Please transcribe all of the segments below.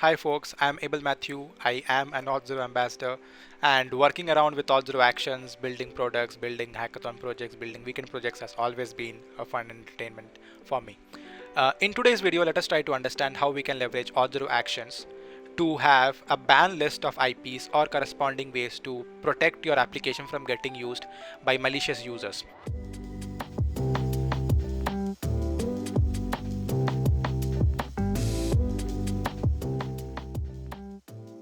Hi folks, I'm Abel Matthew. I am an Auth0 ambassador and working around with Auth0 Actions, building products, building hackathon projects, building weekend projects has always been a fun entertainment for me. In today's video, let us try to understand how we can leverage Auth0 Actions to have a ban list of IPs or corresponding ways to protect your application from getting used by malicious users.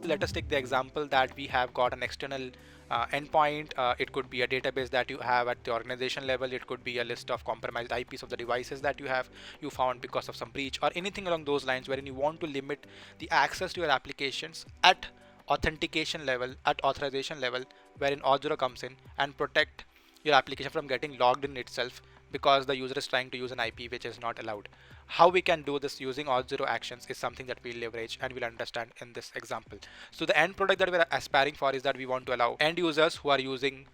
Let us take the example that we have got an external endpoint. It could be a database that you have at the organization level. It could be a list of compromised IPs of the devices that you found because of some breach or anything along those lines, wherein you want to limit the access to your applications at authentication level, at authorization level, wherein Auth0 comes in and protect your application from getting logged in itself because the user is trying to use an IP which is not allowed. How we can do this using Auth0 Actions is something that we'll leverage and we'll understand in this example. So the end product that we're aspiring for is that we want to allow end users who are using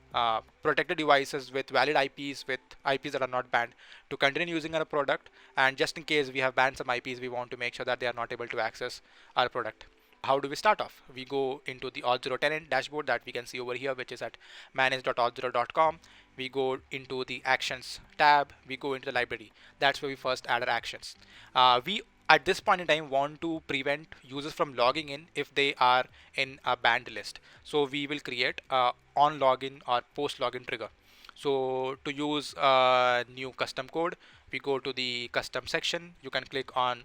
protected devices with valid IPs, with IPs that are not banned, to continue using our product. And just in case we have banned some IPs, we want to make sure that they are not able to access our product. How do we start off? We go into the Auth0 tenant dashboard that we can see over here, which is at manage.auth0.com. We go into the actions tab, we go into the library. That's where we first add our actions. We at this point in time want to prevent users from logging in if they are in a banned list. So we will create a on login or post login trigger. So to use a new custom code, we go to the custom section. You can click on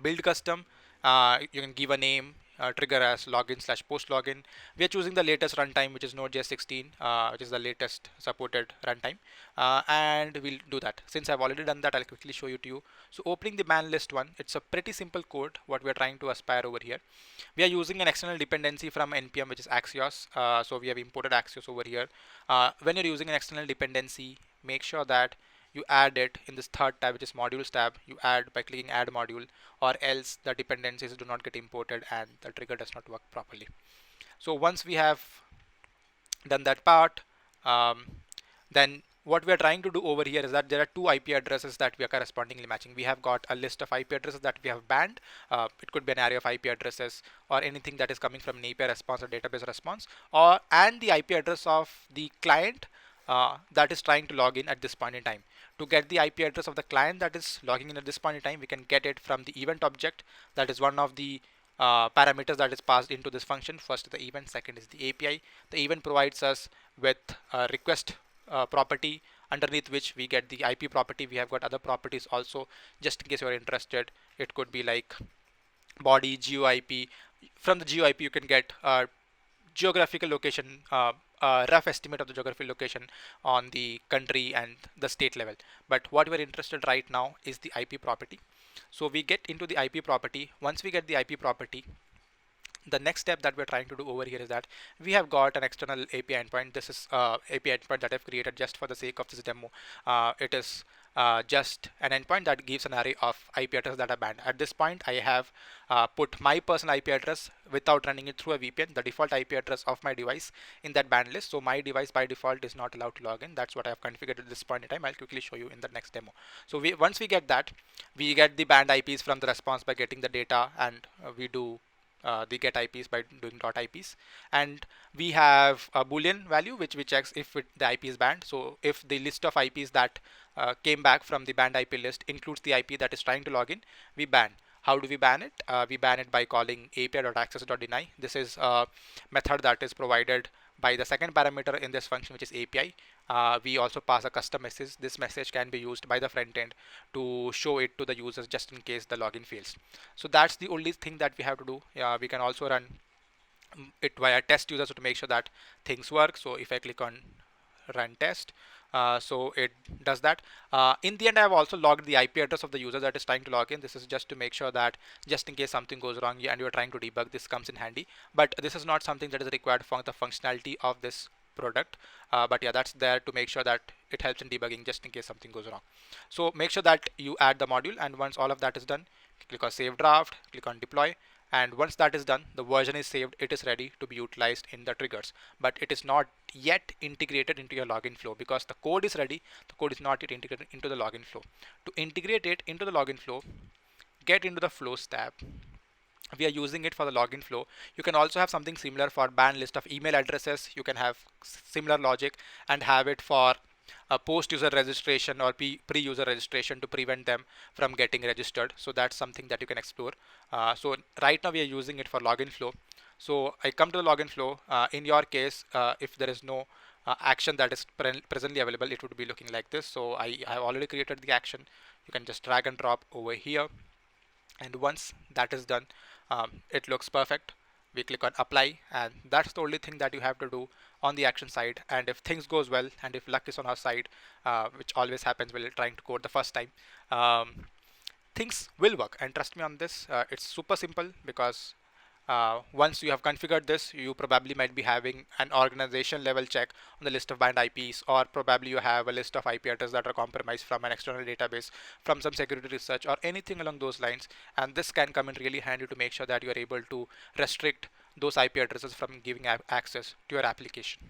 build custom. You can give a name, trigger as login/post login. We are choosing the latest runtime, which is Node.js 16, which is the latest supported runtime, and we'll do that. Since I've already done that, I'll quickly show you to you. So opening the ban list one, it's a pretty simple code what we are trying to aspire over here. We are using an external dependency from npm, which is Axios. So we have imported Axios over here. When you're using an external dependency, make sure that you add it in this third tab, which is modules tab. You add by clicking add module, or else the dependencies do not get imported and the trigger does not work properly. So once we have done that part, then what we are trying to do over here is that there are two IP addresses that we are correspondingly matching. We have got a list of IP addresses that we have banned. It could be an array of IP addresses or anything that is coming from an API response or database response, or and the IP address of the client that is trying to log in at this point in time. To get the IP address of the client that is logging in at this point in time, we can get it from the event object. That is one of the parameters that is passed into this function. First the event, second is the API. The event provides us with a request property, underneath which we get the IP property. We have got other properties also, just in case you are interested. It could be like body, GeoIP. From the GeoIP you can get geographical location, rough estimate of the geographical location on the country and the state level. But what we're interested right now is the IP property. So we get into the IP property. Once we get the IP property, the next step that we're trying to do over here is that we have got an external API endpoint. This is API endpoint that I've created just for the sake of this demo. It is just an endpoint that gives an array of IP addresses that are banned. At this point, I have put my personal IP address without running it through a VPN, the default IP address of my device in that banned list. So my device by default is not allowed to log in. That's what I have configured at this point in time. I'll quickly show you in the next demo. So once we get that, we get the banned IPs from the response by getting the data, and we do the get IPs by doing dot IPs, and we have a boolean value which checks if the IP is banned. So if the list of IPs that came back from the banned IP list includes the IP that is trying to log in, we ban. How do we ban it? We ban it by calling api.access.deny. This is a method that is provided by the second parameter in this function, which is API. We also pass a custom message. This message can be used by the front end to show it to the users just in case the login fails. So that's the only thing that we have to do. We can also run it via test users to make sure that things work. So if I click on run test, so it does that. In the end, I have also logged the IP address of the user that is trying to log in. This is just to make sure that just in case something goes wrong and you're trying to debug, this comes in handy. But this is not something that is required for the functionality of this product. But yeah, that's there to make sure that it helps in debugging just in case something goes wrong. So make sure that you add the module, and once all of that is done, click on save draft, click on deploy. And once that is done, the version is saved, it is ready to be utilized in the triggers, but it is not yet integrated into your login flow because the code is ready. The code is not yet integrated into the login flow. To integrate it into the login flow, get into the flows tab, we are using it for the login flow. You can also have something similar for ban list of email addresses. You can have similar logic and have it for post user registration or pre-user registration to prevent them from getting registered. So that's something that you can explore. So right now we are using it for login flow. So I come to the login flow. In your case, if there is no action that is presently available, it would be looking like this. So I have already created the action. You can just drag and drop over here, and once that is done, it looks perfect. We click on apply, and that's the only thing that you have to do on the action side. And if things goes well, and if luck is on our side, which always happens while trying to code the first time, things will work. And trust me on this, it's super simple, because once you have configured this, you probably might be having an organization level check on the list of banned IPs, or probably you have a list of IP addresses that are compromised from an external database, from some security research, or anything along those lines. And this can come in really handy to make sure that you are able to restrict those IP addresses from giving access to your application.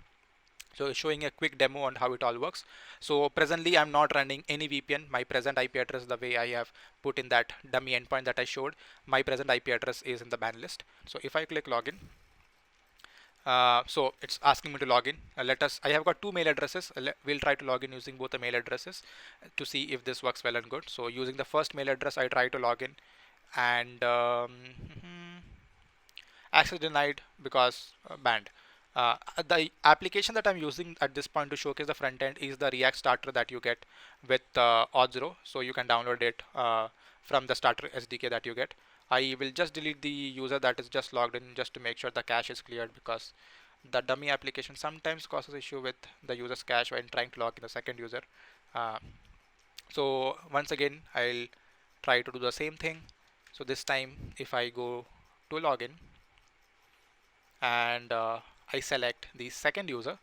So showing a quick demo on how it all works. So presently I'm not running any VPN. My present IP address, the way I have put in that dummy endpoint that I showed, my present IP address is in the ban list. So if I click login, so it's asking me to log in. I have got two mail addresses. We'll try to log in using both the mail addresses to see if this works well and good. So using the first mail address, I try to log in, and access denied because banned. The application that I'm using at this point to showcase the front end is the React starter that you get with Auth0. So you can download it from the starter SDK that you get. I will just delete the user that is just logged in, just to make sure the cache is cleared, because the dummy application sometimes causes issue with the user's cache when trying to log in the second user. So once again, I'll try to do the same thing. So this time, if I go to login, and I select the second user,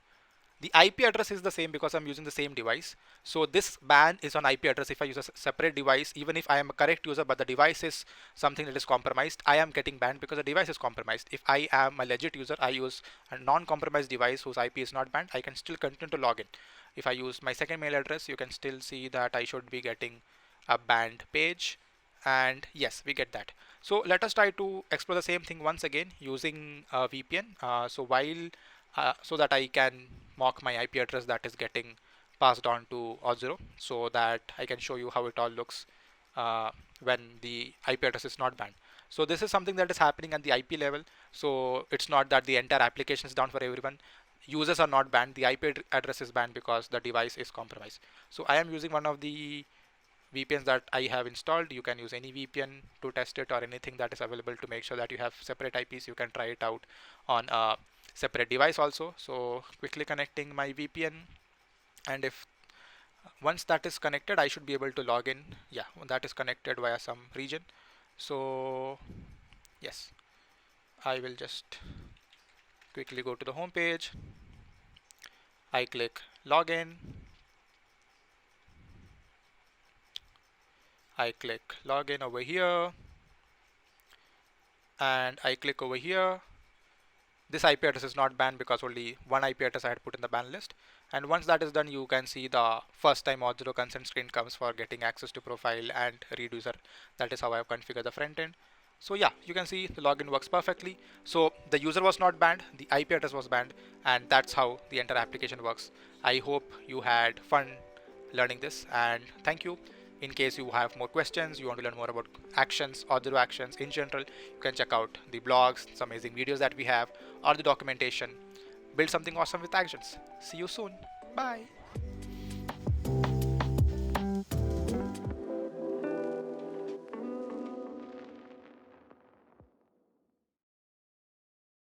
the IP address is the same because I'm using the same device. So this ban is on IP address. If I use a separate device, even if I am a correct user but the device is something that is compromised, I am getting banned because the device is compromised. If I am a legit user, I use a non-compromised device whose IP is not banned, I can still continue to log in. If I use my second mail address, you can still see that I should be getting a banned page, and yes, we get that. So let us try to explore the same thing once again using a VPN. So that I can mock my IP address that is getting passed on to Auth0, so that I can show you how it all looks when the IP address is not banned. So this is something that is happening at the IP level. So it's not that the entire application is down for everyone. Users are not banned. The IP address is banned because the device is compromised. So I am using one of the VPNs that I have installed. You can use any VPN to test it, or anything that is available to make sure that you have separate IPs. You can try it out on a separate device also. So quickly connecting my VPN, and if once that is connected, I should be able to log in. Yeah, that is connected via some region. So yes, I will just quickly go to the home page. I click login. I click login over here, and I click over here. This IP address is not banned because only one IP address I had put in the ban list. And once that is done, you can see the first time Auth0 consent screen comes for getting access to profile and read user. That is how I have configured the front end. So yeah, you can see the login works perfectly. So the user was not banned, the IP address was banned, and that's how the entire application works. I hope you had fun learning this, and thank you. In case you have more questions, you want to learn more about actions, Auth0 actions in general, you can check out the blogs, some amazing videos that we have, or the documentation. Build something awesome with actions. See you soon. Bye.